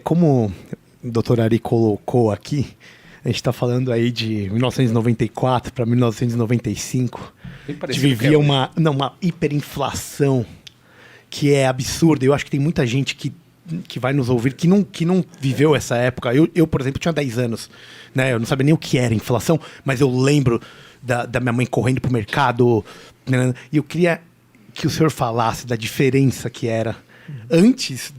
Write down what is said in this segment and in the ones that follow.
como o doutor Ari colocou aqui, a gente está falando aí de 1994 para 1995, a gente vivia uma hiperinflação que é absurda. Eu acho que tem muita gente que vai nos ouvir que não viveu essa época. Eu, por exemplo, tinha 10 anos, né? Eu não sabia nem o que era inflação, mas eu lembro da minha mãe correndo para o mercado, né? E eu queria que o senhor falasse da diferença que era antes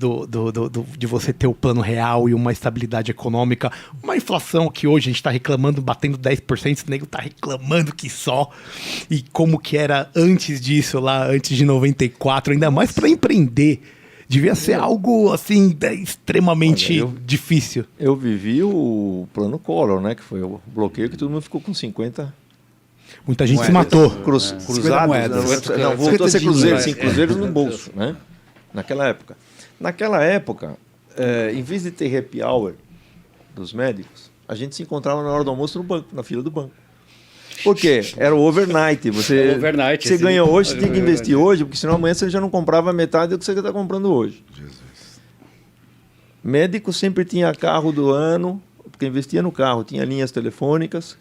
de você ter o plano real e uma estabilidade econômica, uma inflação que hoje a gente está reclamando, batendo 10%, o nego está reclamando que só, e como que era antes disso, lá antes de 94, ainda mais para empreender. Devia ser algo assim extremamente difícil. Eu vivi o plano Collor, né, que foi o bloqueio que todo mundo ficou com 50. Muita gente se matou. Cruzados. Não, voltou a ser cruzeiros, sim, cruzeiros no bolso, né? Naquela época, em vez de ter happy hour dos médicos, a gente se encontrava na hora do almoço no banco, na fila do banco. Por quê? Era o overnight. Você ganha hoje, você tem que investir hoje, porque senão amanhã você já não comprava metade do que você está comprando hoje. Jesus. Médico sempre tinha carro do ano, porque investia no carro, tinha linhas telefônicas,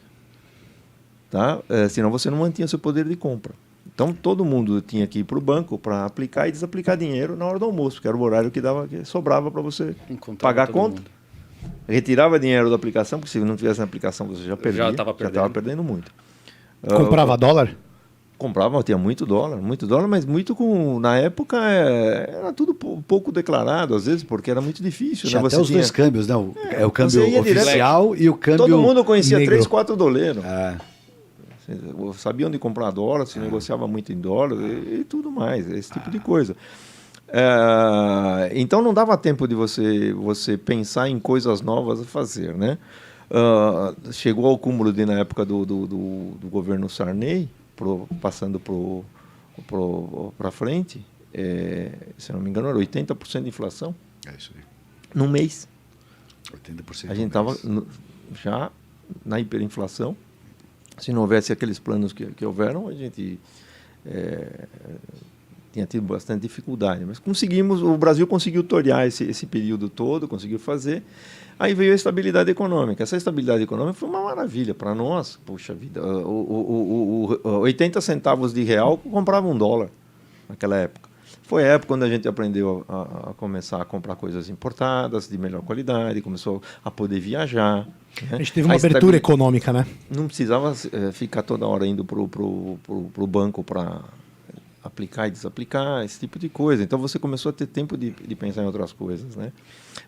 tá? Senão você não mantinha seu poder de compra. Então, todo mundo tinha que ir para o banco para aplicar e desaplicar dinheiro na hora do almoço, que era o horário que sobrava para você pagar a conta. Retirava dinheiro da aplicação, porque se não tivesse na aplicação você já perdia. Já estava perdendo muito. Comprava dólar? Comprava, tinha muito dólar, mas muito na época era tudo pouco declarado, às vezes, porque era muito difícil. Né? Até os dois câmbios, né? O câmbio oficial e o câmbio todo mundo conhecia negro. 3, 4 doleiros. Sabia onde comprar dólar, se negociava muito em dólar e tudo mais, esse tipo de coisa. Então não dava tempo de você pensar em coisas novas a fazer, né? Chegou ao cúmulo na época do governo Sarney, passando para frente, se não me engano, era 80% de inflação. É isso aí. Num mês. 80%. A gente estava já na hiperinflação. Se não houvesse aqueles planos que houveram, a gente tinha tido bastante dificuldade. Mas o Brasil conseguiu torear esse período todo, conseguiu fazer. Aí veio a estabilidade econômica. Essa estabilidade econômica foi uma maravilha para nós. Puxa vida, 80 centavos de real comprava $1 naquela época. Foi a época quando a gente aprendeu a começar a comprar coisas importadas, de melhor qualidade, começou a poder viajar. Né? A gente teve uma abertura econômica, né? Não precisava ficar toda hora indo para o banco para aplicar e desaplicar, esse tipo de coisa. Então você começou a ter tempo de pensar em outras coisas, né?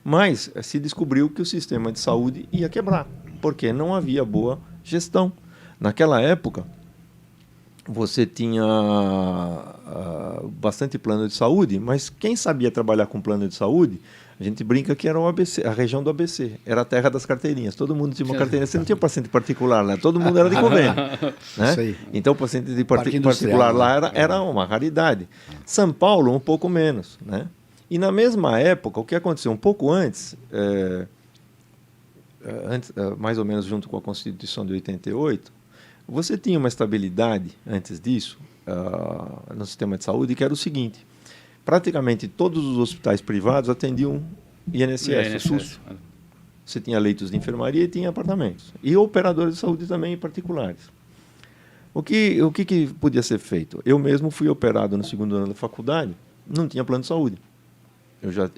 Mas se descobriu que o sistema de saúde ia quebrar, porque não havia boa gestão. Naquela época, você tinha bastante plano de saúde, mas quem sabia trabalhar com plano de saúde, a gente brinca que era o ABC, a região do ABC, era a terra das carteirinhas. Todo mundo tinha uma carteirinha, você não tinha paciente particular lá, todo mundo era de convênio. Né? Isso aí. Então o paciente de particular lá era uma raridade. São Paulo, um pouco menos. Né? E na mesma época, o que aconteceu? Um pouco antes, mais ou menos junto com a Constituição de 88, você tinha uma estabilidade, antes disso, no sistema de saúde, que era o seguinte: praticamente todos os hospitais privados atendiam INSS, o SUS. Você tinha leitos de enfermaria e tinha apartamentos. E operadores de saúde também particulares. O que podia ser feito? Eu mesmo fui operado no 2º ano da faculdade, não tinha plano de saúde. Eu já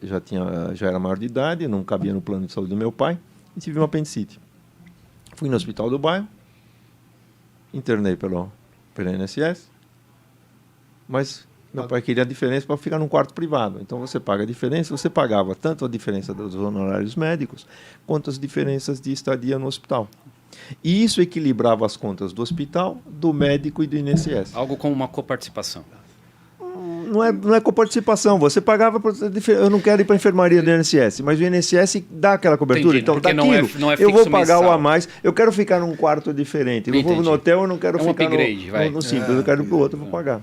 era maior de idade, não cabia no plano de saúde do meu pai, e tive uma apendicite. Fui no hospital do bairro, internei pelo INSS, mas meu pai queria a diferença para ficar num quarto privado. Então você paga a diferença, você pagava tanto a diferença dos honorários médicos, quanto as diferenças de estadia no hospital. E isso equilibrava as contas do hospital, do médico e do INSS. Algo como uma coparticipação. Não é coparticipação, você pagava... Eu não quero ir para a enfermaria do INSS, mas o INSS dá aquela cobertura. Entendi, então, daquilo, não é eu vou pagar mensal. O a mais, eu quero ficar num quarto diferente. Eu vou no hotel, eu não quero ficar no simples, eu quero ir para o outro, eu vou pagar.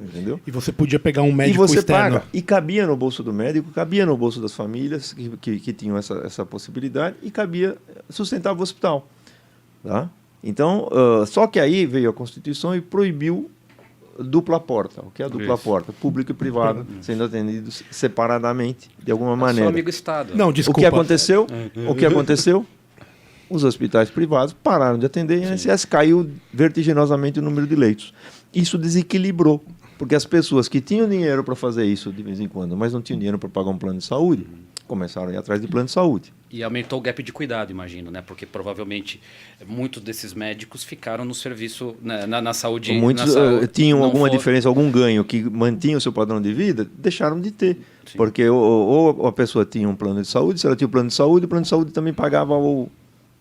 Entendeu? E você podia pegar um médico externo. E cabia no bolso do médico, cabia no bolso das famílias que tinham essa possibilidade, e sustentava o hospital. Tá? Então, só que aí veio a Constituição e proibiu dupla porta. O que é a dupla porta? Público e privado sendo atendidos separadamente, de alguma maneira. Só amigo Estado. Não, desculpa. O que aconteceu? Os hospitais privados pararam de atender e a INSS caiu vertiginosamente o número de leitos. Isso desequilibrou, porque as pessoas que tinham dinheiro para fazer isso de vez em quando, mas não tinham dinheiro para pagar um plano de saúde, começaram a ir atrás de plano de saúde. E aumentou o gap de cuidado, imagino, né? Porque provavelmente muitos desses médicos ficaram no serviço, na saúde. Muitos tinham alguma diferença, algum ganho que mantinha o seu padrão de vida, deixaram de ter. Sim. Porque ou a pessoa tinha um plano de saúde, se ela tinha um plano de saúde também pagava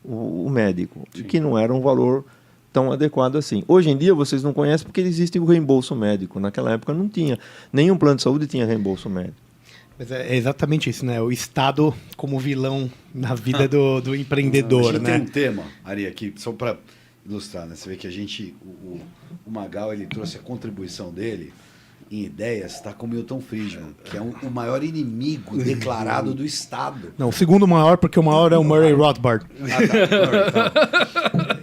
o médico, que não era um valor tão adequado assim. Hoje em dia vocês não conhecem porque existe o reembolso médico. Naquela época não tinha. Nenhum plano de saúde tinha reembolso médico. Mas é exatamente isso, né? O Estado como vilão na vida do empreendedor, a gente né? tem um tema, Ari, aqui, só para ilustrar, né? Você vê que a gente, o Magal, ele trouxe a contribuição dele em ideias, está com o Milton Friedman, que é o maior inimigo declarado do Estado. Não, o segundo maior, porque o maior é o Murray Rothbard.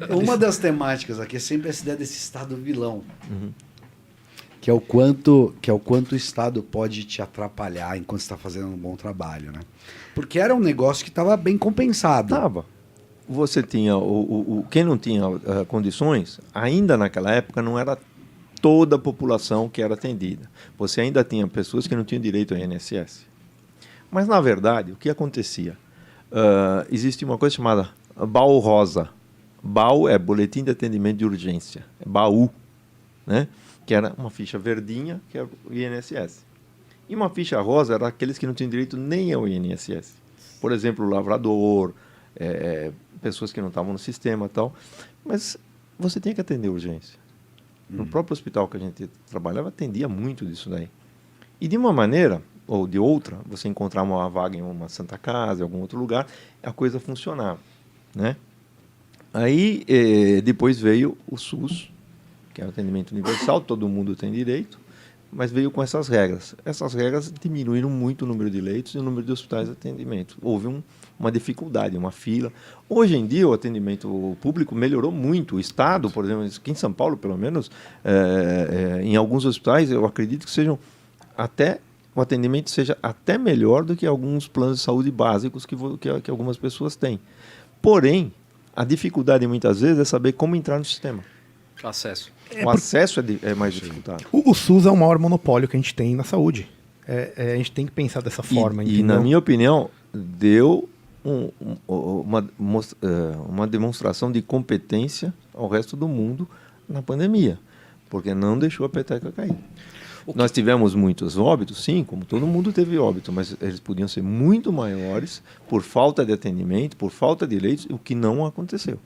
Uma das temáticas aqui é sempre essa ideia desse Estado vilão. Que é o quanto o Estado pode te atrapalhar enquanto você está fazendo um bom trabalho, né? Porque era um negócio que estava bem compensado. Estava. Você tinha quem não tinha condições, ainda naquela época não era toda a população que era atendida. Você ainda tinha pessoas que não tinham direito ao INSS. Mas, na verdade, o que acontecia? Existe uma coisa chamada BAU Rosa. BAU é Boletim de Atendimento de Urgência. É BAU, né? Que era uma ficha verdinha, que é o INSS. E uma ficha rosa era aqueles que não tinham direito nem ao INSS. Por exemplo, o lavrador, pessoas que não estavam no sistema e tal. Mas você tinha que atender urgência. No próprio hospital que a gente trabalhava, atendia muito disso daí. E de uma maneira ou de outra, você encontrava uma vaga em uma Santa Casa, em algum outro lugar, a coisa funcionava, né? Aí, depois veio o SUS, que é o atendimento universal, todo mundo tem direito, mas veio com essas regras. Essas regras diminuíram muito o número de leitos e o número de hospitais de atendimento. Houve uma dificuldade, uma fila. Hoje em dia, o atendimento público melhorou muito. O Estado, por exemplo, aqui em São Paulo, pelo menos, em alguns hospitais, eu acredito que o atendimento seja até melhor do que alguns planos de saúde básicos que algumas pessoas têm. Porém, a dificuldade, muitas vezes, é saber como entrar no sistema. Acesso. O acesso é mais dificultado. O SUS é o maior monopólio que a gente tem na saúde. A gente tem que pensar dessa forma. E na minha opinião, deu uma demonstração de competência ao resto do mundo na pandemia, porque não deixou a peteca cair. Nós tivemos muitos óbitos, sim, como todo mundo teve óbito, mas eles podiam ser muito maiores por falta de atendimento, por falta de leitos, o que não aconteceu.